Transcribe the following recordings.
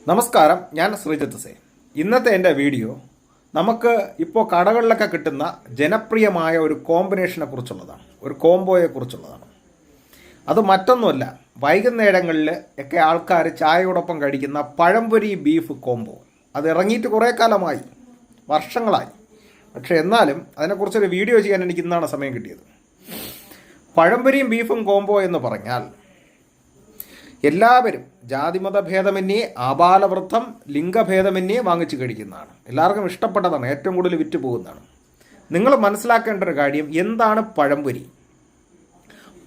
നമസ്കാരം, ഞാൻ ശ്രീജിത്ത് സേ. ഇന്നത്തെ എൻ്റെ വീഡിയോ നമുക്ക് ഇപ്പോൾ കടകളിലൊക്കെ കിട്ടുന്ന ജനപ്രിയമായ ഒരു കോമ്പിനേഷനെ കുറിച്ചുള്ളതാണ്, ഒരു കോംബോയെ കുറിച്ചുള്ളതാണ്. അത് മറ്റൊന്നുമല്ല, വൈകുന്നേരങ്ങളിൽ ഒക്കെ ആൾക്കാർ ചായയോടൊപ്പം കഴിക്കുന്ന പഴംപൊരി ബീഫ് കോംബോ. അത് ഇറങ്ങിയിട്ട് കുറേ കാലമായി, വർഷങ്ങളായി. പക്ഷേ എന്നാലും അതിനെക്കുറിച്ചൊരു വീഡിയോ ചെയ്യാൻ എനിക്ക് ഇന്നാണ് സമയം കിട്ടിയത്. പഴംപൊരിയും ബീഫും കോംബോ എന്ന് പറഞ്ഞാൽ എല്ലാവരും ജാതിമത ഭേദമന്യേ, ആബാലവൃദ്ധം, ലിംഗഭേദമന്യേ വാങ്ങിച്ച് കഴിക്കുന്നതാണ്. എല്ലാവർക്കും ഇഷ്ടപ്പെട്ടതാണ്, ഏറ്റവും കൂടുതൽ വിറ്റ് പോകുന്നതാണ്. നിങ്ങൾ മനസ്സിലാക്കേണ്ട ഒരു കാര്യം, എന്താണ് പഴംപൊരി?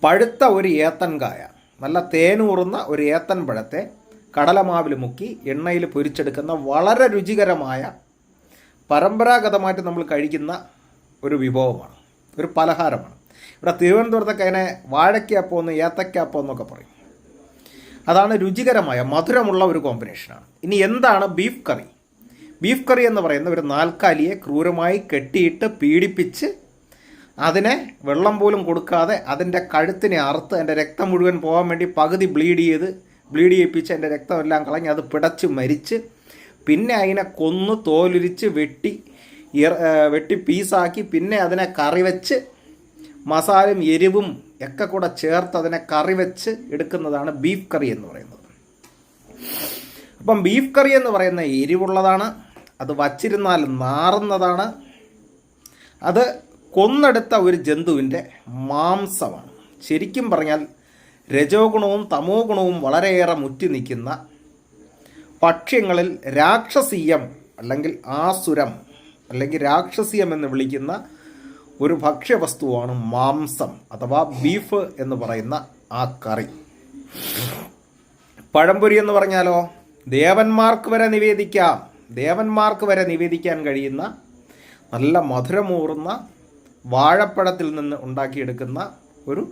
പഴുത്ത ഒരു ഏത്തൻകായ, നല്ല തേനൂറുന്ന ഒരു ഏത്തൻ പഴത്തെ കടലമാവിൽ മുക്കി എണ്ണയിൽ പൊരിച്ചെടുക്കുന്ന വളരെ രുചികരമായ, പരമ്പരാഗതമായിട്ട് നമ്മൾ കഴിക്കുന്ന ഒരു വിഭവമാണ്, ഒരു പലഹാരമാണ്. ഇവിടെ തിരുവനന്തപുരത്തൊക്കെ അതിനെ വാഴയ്ക്കപ്പം, ഏത്തയ്ക്കപ്പം എന്നൊക്കെ പറയും. അതാണ് രുചികരമായ, മധുരമുള്ള ഒരു കോമ്പിനേഷനാണ്. ഇനി എന്താണ് ബീഫ് കറി? ബീഫ് കറി എന്ന് പറയുന്ന ഒരു നാൽക്കാലിയെ ക്രൂരമായി കെട്ടിയിട്ട് പീഡിപ്പിച്ച് അതിനെ വെള്ളം പോലും കൊടുക്കാതെ അതിൻ്റെ കഴുത്തിനെ അറുത്ത് അതിൻ്റെ രക്തം മുഴുവൻ പോകാൻ വേണ്ടി പകുതി ബ്ലീഡ് ചെയ്യിപ്പിച്ച് അതിൻ്റെ രക്തമെല്ലാം കളഞ്ഞ് അത് പിടച്ച് മരിച്ച് പിന്നെ അതിനെ കൊന്ന് തോലുരിച്ച് വെട്ടി പീസാക്കി പിന്നെ അതിനെ കറി വെച്ച് മസാലയും എരിവും ഒക്കെ കൂടെ ചേർത്ത് അതിനെ കറി വെച്ച് എടുക്കുന്നതാണ് ബീഫ് കറി എന്ന് പറയുന്നത്. അപ്പം ബീഫ് കറി എന്ന് പറയുന്ന എരിവുള്ളതാണ്, അത് വച്ചിരുന്നാൽ നാറുന്നതാണ്, അത് കൊന്നെടുത്ത ഒരു ജന്തുവിൻ്റെ മാംസമാണ്. ശരിക്കും പറഞ്ഞാൽ രജോ ഗുണവും തമോ ഗുണവും വളരെയേറെ മുറ്റി നിൽക്കുന്ന പക്ഷികളിൽ രാക്ഷസീയം അല്ലെങ്കിൽ ആസുരം അല്ലെങ്കിൽ രാക്ഷസീയം എന്ന് വിളിക്കുന്ന ഒരു ഭക്ഷ്യവസ്തുവാണ് മാംസം അഥവാ ബീഫ് എന്ന് പറയുന്ന ആ കറി. പഴംപൊരി എന്ന് പറഞ്ഞാലോ, ദേവന്മാർക്ക് വരെ നിവേദിക്കാൻ കഴിയുന്ന നല്ല മധുരമൂറുന്ന വാഴപ്പഴത്തിൽ നിന്ന് ഉണ്ടാക്കിയെടുക്കുന്ന ഒരു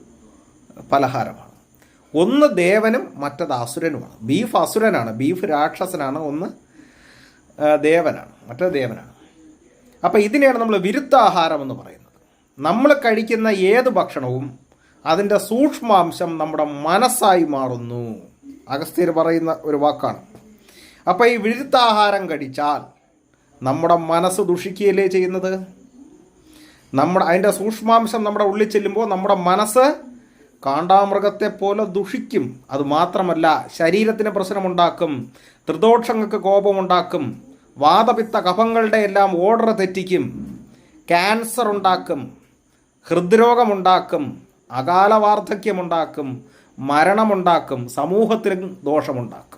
പലഹാരമാണ്. ഒന്ന് ദേവനും മറ്റത് അസുരനുമാണ്. ബീഫ് അസുരനാണ്, ബീഫ് രാക്ഷസനാണ്, ഒന്ന് ദേവനാണ്, മറ്റത് ദേവനാണ്. അപ്പോൾ ഇതിനെയാണ് നമ്മൾ വിരുദ്ധാഹാരം എന്ന് പറയുന്നത്. നമ്മൾ കഴിക്കുന്ന ഏത് ഭക്ഷണവും അതിൻ്റെ സൂക്ഷ്മാംശം നമ്മുടെ മനസ്സായി മാറുന്നു. അഗസ്ത്യർ പറയുന്ന ഒരു വാക്കാണ്. അപ്പോൾ ഈ വിരുദ്ധാഹാരം കഴിച്ചാൽ നമ്മുടെ മനസ്സ് ദുഷിക്കുകയല്ലേ ചെയ്യുന്നത്? അതിൻ്റെ സൂക്ഷ്മാംശം നമ്മുടെ ഉള്ളിൽ ചെല്ലുമ്പോൾ നമ്മുടെ മനസ്സ് കാണ്ടാമൃഗത്തെ പോലെ ദുഷിക്കും. അതുമാത്രമല്ല, ശരീരത്തിന് പ്രശ്നമുണ്ടാക്കും, ത്രിദോഷങ്ങൾക്ക് കോപമുണ്ടാക്കും, വാതപിത്ത കഫങ്ങളുടെ എല്ലാം ഓർഡർ തെറ്റിക്കും, ക്യാൻസർ ഉണ്ടാക്കും, ഹൃദ്രോഗമുണ്ടാക്കും, അകാല വാർദ്ധക്യമുണ്ടാക്കും, മരണമുണ്ടാക്കും, സമൂഹത്തിലും ദോഷമുണ്ടാക്കും.